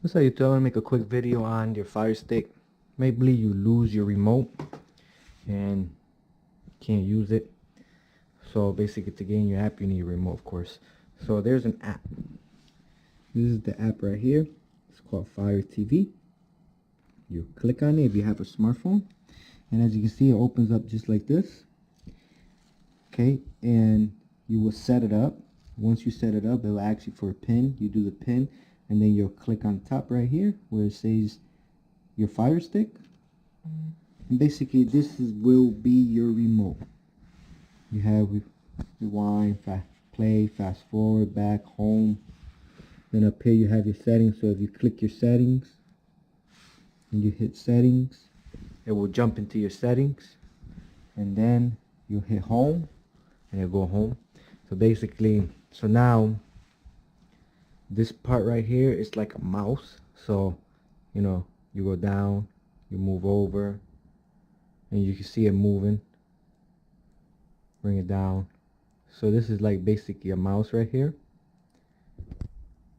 What's up YouTube? I'm gonna make a quick video on your Fire Stick. Maybe you lose your remote and can't use it. So basically to gain your app you need a remote, of course. So there's an app. This is the app right here. It's called Fire TV. You click on it if you have a smartphone. And as you can see, it opens up just like this. Okay, and you will set it up. Once you set it up, it will ask you for a pin. You do the pin, and then you'll click on top right here where it says your Fire Stick. And basically this will be your remote. You have rewind, play, fast forward, back, home. Then up here you have your settings. So if you click your settings and you hit settings, it will jump into your settings, and then you hit home and it'll go home. So basically, so now this part right here is like a mouse. So you know, you go down, you move over, and you can see it moving. Bring it down. So this is like basically a mouse right here.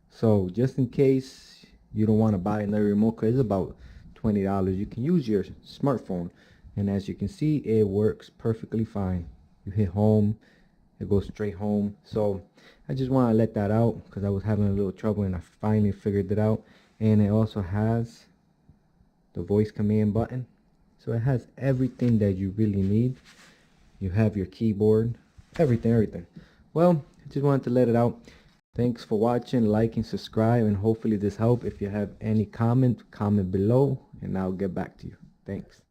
So just in case you don't want to buy another remote, because it's about $20, you can use your smartphone, and as you can see, it works perfectly fine. You hit home, it goes straight home. So I just want to let that out because I was having a little trouble and I finally figured it out. And it also has the voice command button, so it has everything that you really need. You have your keyboard, everything. Well, I just wanted to let it out. Thanks for watching, like and subscribe, and hopefully this helped. If you have any comment below and I'll get back to you. Thanks.